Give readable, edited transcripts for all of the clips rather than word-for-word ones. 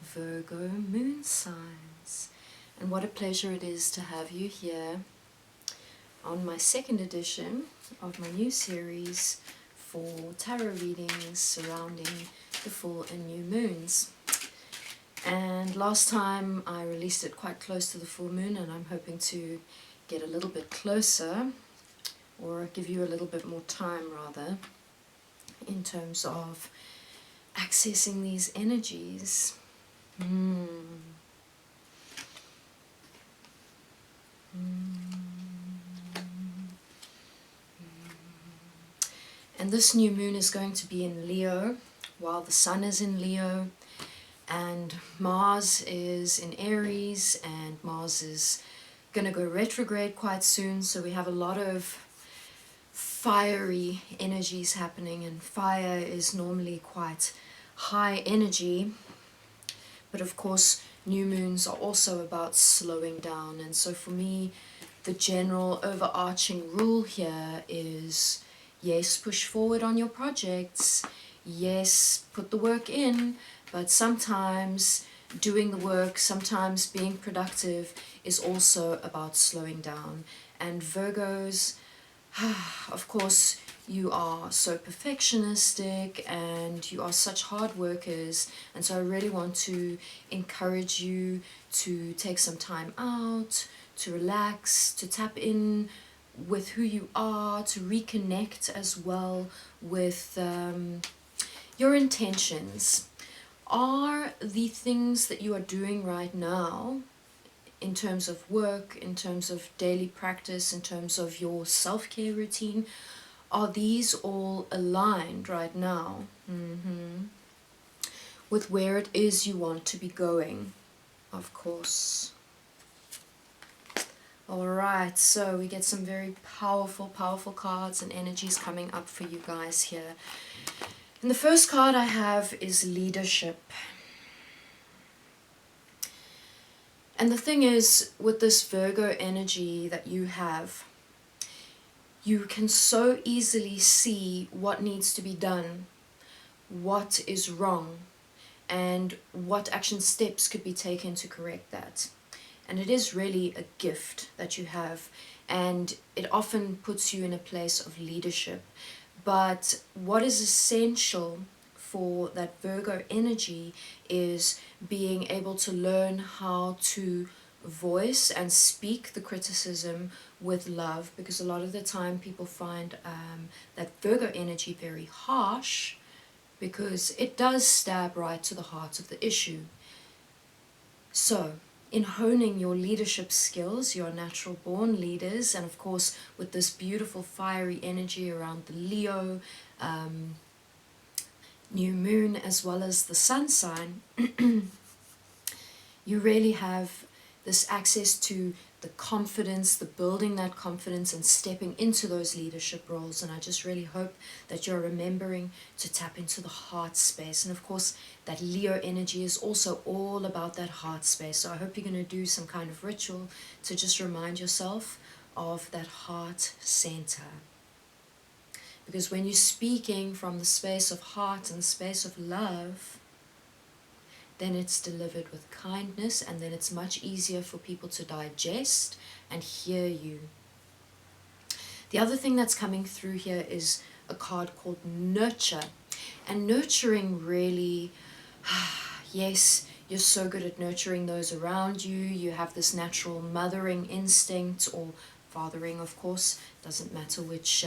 Virgo Moon Signs. And what a pleasure it is to have you here on my second edition of my new series for tarot readings surrounding the full and new moons. And last time I released it quite close to the full moon, and I'm hoping to get a little bit closer, or give you a little bit more time rather, in terms of accessing these energies. And this new moon is going to be in Leo, while the sun is in Leo, and Mars is in Aries, and Mars is going to go retrograde quite soon, so we have a lot of fiery energies happening, and fire is normally quite high energy, but of course new moons are also about slowing down. And so for me, the general overarching rule here is, yes, push forward on your projects, yes, put the work in, but sometimes doing the work, sometimes being productive is also about slowing down. And Virgos, of course, you are so perfectionistic and you are such hard workers, and so I really want to encourage you to take some time out, to relax, to tap in with who you are, to reconnect as well with your intentions. Are the things that you are doing right now, in terms of work, in terms of daily practice, in terms of your self-care routine, are these all aligned right now with where it is you want to be going, of course? Alright, so we get some very powerful cards and energies coming up for you guys here. And the first card I have is leadership. And the thing is, with this Virgo energy that you have, you can so easily see what needs to be done, what is wrong, and what action steps could be taken to correct that. And it is really a gift that you have, and it often puts you in a place of leadership. But what is essential for that Virgo energy is being able to learn how to voice and speak the criticism with love, because a lot of the time people find that Virgo energy very harsh, because it does stab right to the heart of the issue. So in honing your leadership skills, you're natural born leaders, and of course with this beautiful fiery energy around the Leo new moon as well as the sun sign, you really have this access to the confidence, the building that confidence and stepping into those leadership roles. And I just really hope that you're remembering to tap into the heart space. And of course, that Leo energy is also all about that heart space. So I hope you're going to do some kind of ritual to just remind yourself of that heart center. Because when you're speaking from the space of heart and space of love, then it's delivered with kindness, and then it's much easier for people to digest and hear you. The other thing that's coming through here is a card called nurture. And nurturing really, yes, you're so good at nurturing those around you. You have this natural mothering instinct, or fathering, of course, doesn't matter which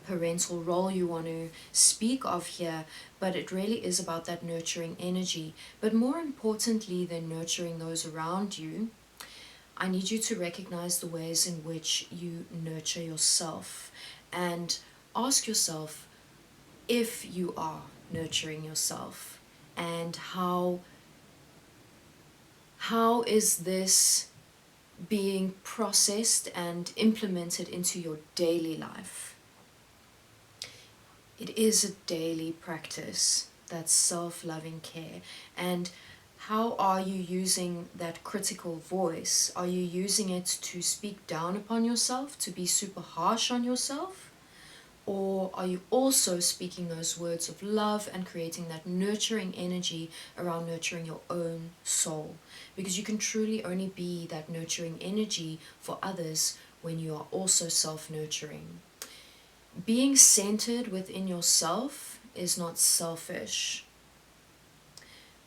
parental role you want to speak of here, but it really is about that nurturing energy. But more importantly than nurturing those around you, I need you to recognize the ways in which you nurture yourself, and ask yourself if you are nurturing yourself, and how is this being processed and implemented into your daily life. It is a daily practice, that self-loving care. And how are you using that critical voice? Are you using it to speak down upon yourself, to be super harsh on yourself? Or are you also speaking those words of love and creating that nurturing energy around nurturing your own soul? Because you can truly only be that nurturing energy for others when you are also self-nurturing. Being centered within yourself is not selfish.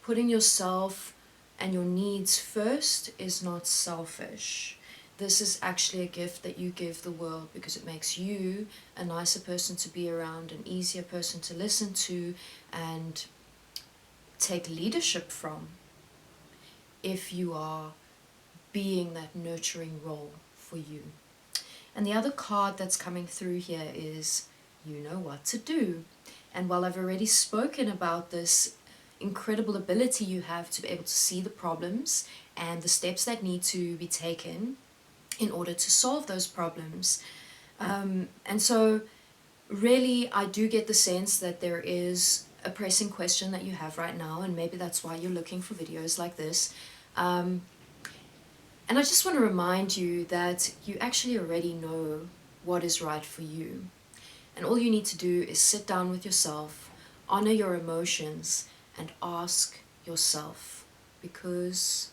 Putting yourself and your needs first is not selfish. This is actually a gift that you give the world because it makes you a nicer person to be around, an easier person to listen to and take leadership from, if you are being that nurturing role for you. And the other card that's coming through here is you know what to do. And while I've already spoken about this incredible ability you have to be able to see the problems and the steps that need to be taken in order to solve those problems. And so really I do get the sense that there is a pressing question that you have right now, and maybe that's why you're looking for videos like this. And I just want to remind you that you actually already know what is right for you. And all you need to do is sit down with yourself, honor your emotions, and ask yourself, because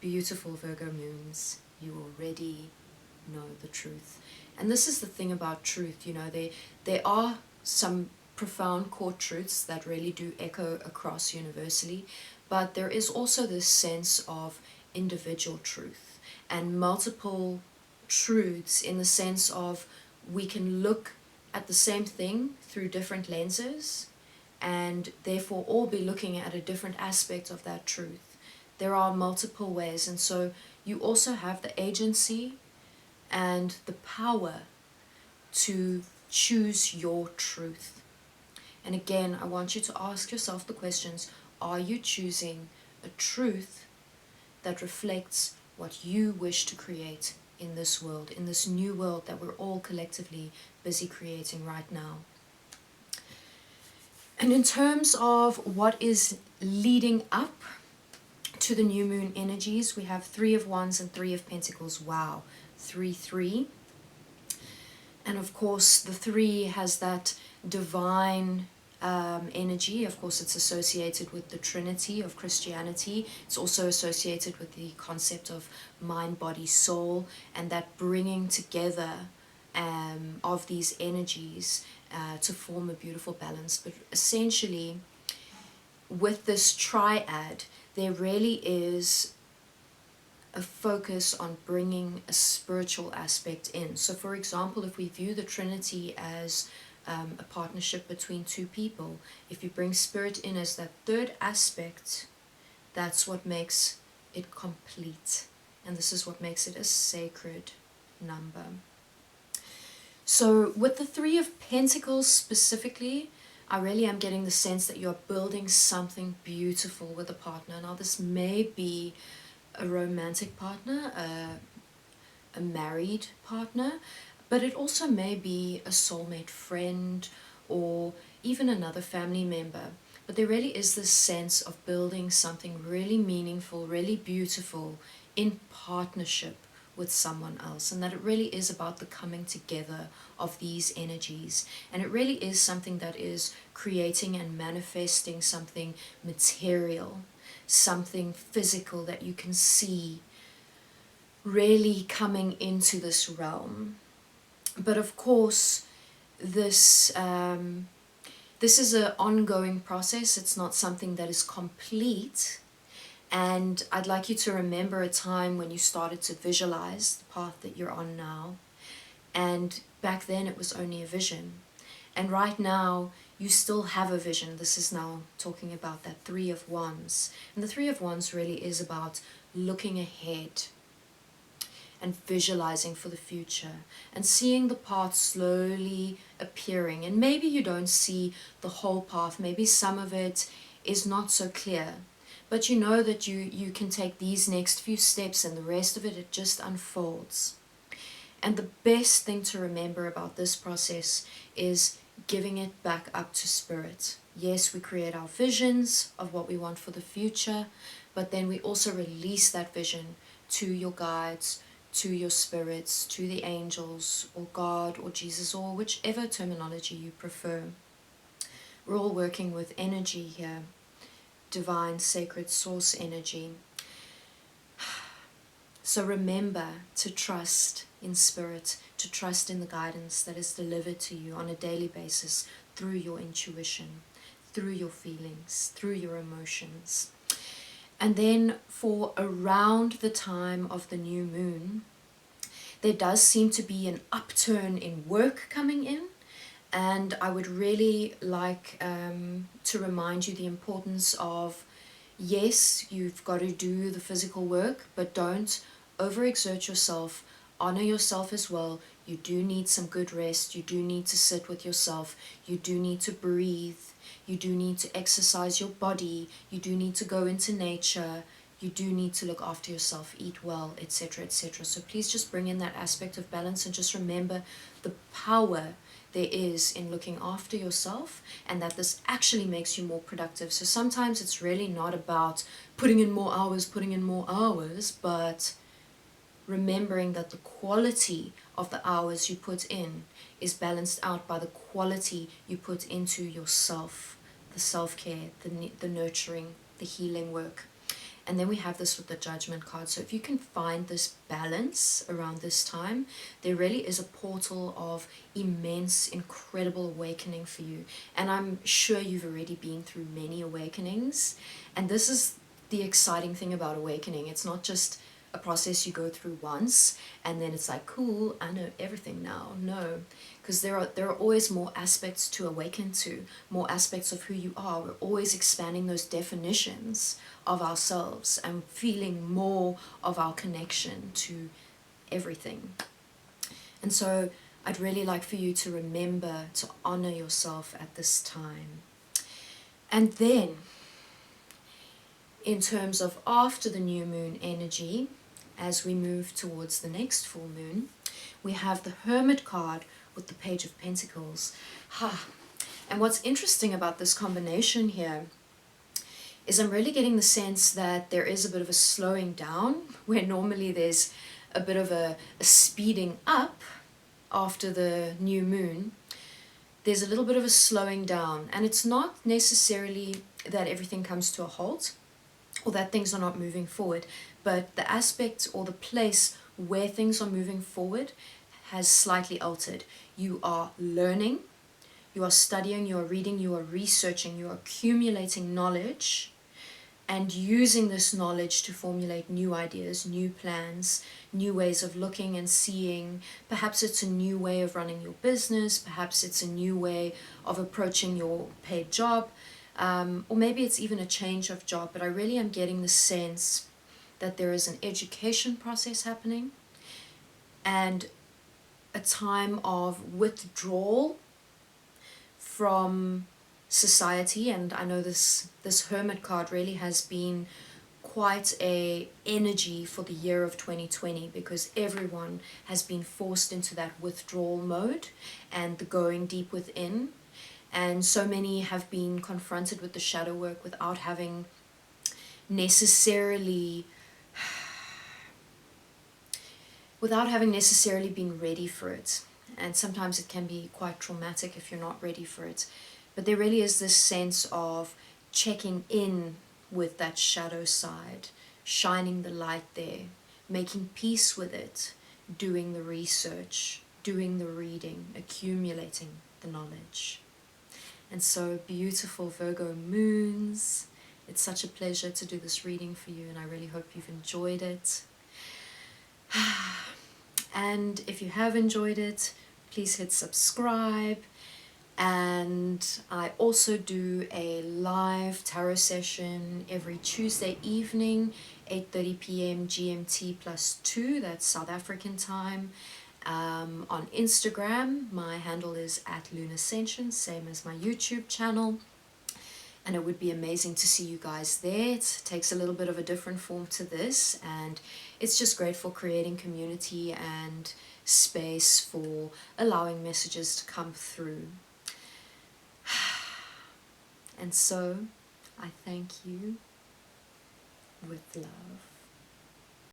beautiful Virgo moons, you already know the truth. And this is the thing about truth, you know, there are some profound core truths that really do echo across universally, but there is also this sense of individual truth and multiple truths, in the sense of we can look at the same thing through different lenses and therefore all be looking at a different aspect of that truth. There are multiple ways, and so you also have the agency and the power to choose your truth. And again, I want you to ask yourself the questions: are you choosing a truth that reflects what you wish to create in this world, in this new world that we're all collectively busy creating right now? And in terms of what is leading up to the new moon energies, we have 3 of Wands and 3 of Pentacles. Wow, 3-3. And of course the 3 has that divine energy. Of course it's associated with the Trinity of Christianity. It's also associated with the concept of mind, body, soul, and that bringing together of these energies to form a beautiful balance. But essentially with this triad, there really is a focus on bringing a spiritual aspect in. So for example, if we view the Trinity as a partnership between 2 people, if you bring spirit in as that third aspect, that's what makes it complete. And this is what makes it a sacred number. So with the 3 of Pentacles specifically, I really am getting the sense that you're building something beautiful with a partner. Now this may be a romantic partner, a married partner, but it also may be a soulmate friend or even another family member. But there really is this sense of building something really meaningful, really beautiful in partnership with someone else, and that it really is about the coming together of these energies. And it really is something that is creating and manifesting something material, something physical that you can see really coming into this realm. But of course this is an ongoing process. It's not something that is complete. And I'd like you to remember a time when you started to visualize the path that you're on now. And back then it was only a vision. And right now you still have a vision. This is now talking about that 3 of Wands. And the 3 of Wands really is about looking ahead and visualizing for the future and seeing the path slowly appearing. And maybe you don't see the whole path. Maybe some of it is not so clear. But you know that you can take these next few steps, and the rest of it just unfolds. And the best thing to remember about this process is giving it back up to spirit. Yes, we create our visions of what we want for the future, but then we also release that vision to your guides, to your spirits, to the angels, or God, or Jesus, or whichever terminology you prefer. We're all working with energy here, divine, sacred source energy. So remember to trust in spirit, to trust in the guidance that is delivered to you on a daily basis through your intuition, through your feelings, through your emotions. And then for around the time of the new moon, there does seem to be an upturn in work coming in. And I would really like to remind you the importance of, yes, you've got to do the physical work, but don't overexert yourself. Honor yourself as well. You do need some good rest. You do need to sit with yourself. You do need to breathe. You do need to exercise your body. You do need to go into nature. You do need to look after yourself, eat well, etc., etc. So please just bring in that aspect of balance and just remember the power there is in looking after yourself, and that this actually makes you more productive. So sometimes it's really not about putting in more hours, but remembering that the quality of the hours you put in is balanced out by the quality you put into yourself, the self-care, the nurturing, the healing work. And then we have this with the Judgment card. So if you can find this balance around this time, there really is a portal of immense, incredible awakening for you. And I'm sure you've already been through many awakenings. And this is the exciting thing about awakening. It's not just a process you go through once and then it's like, cool, I know everything now. No, because there are always more aspects to awaken to, more aspects of who you are. We're always expanding those definitions of ourselves and feeling more of our connection to everything. And so I'd really like for you to remember to honor yourself at this time. And then in terms of after the new moon energy, as we move towards the next full moon, we have the Hermit card with the Page of Pentacles. And what's interesting about this combination here is I'm really getting the sense that there is a bit of a slowing down, where normally there's a bit of a speeding up after the new moon. There's a little bit of a slowing down, and it's not necessarily that everything comes to a halt or that things are not moving forward, but the aspect or the place where things are moving forward has slightly altered. You are learning, you are studying, you are reading, you are researching, you are accumulating knowledge and using this knowledge to formulate new ideas, new plans, new ways of looking and seeing. Perhaps it's a new way of running your business, perhaps it's a new way of approaching your paid job, or maybe it's even a change of job. But I really am getting the sense that there is an education process happening and a time of withdrawal from society. And I know this Hermit card really has been quite a energy for the year of 2020, because everyone has been forced into that withdrawal mode and the going deep within, and so many have been confronted with the shadow work without having necessarily been ready for it. And sometimes it can be quite traumatic if you're not ready for it. But there really is this sense of checking in with that shadow side, shining the light there, making peace with it, doing the research, doing the reading, accumulating the knowledge. And so, beautiful Virgo moons, it's such a pleasure to do this reading for you, and I really hope you've enjoyed it. And if you have enjoyed it, please hit subscribe. And I also do a live tarot session every Tuesday evening, 8:30 p.m. GMT +2, that's South African time. On Instagram, my handle is @LunAscention, same as my YouTube channel. And it would be amazing to see you guys there. It takes a little bit of a different form to this, and it's just great for creating community and space for allowing messages to come through. And so, I thank you with love.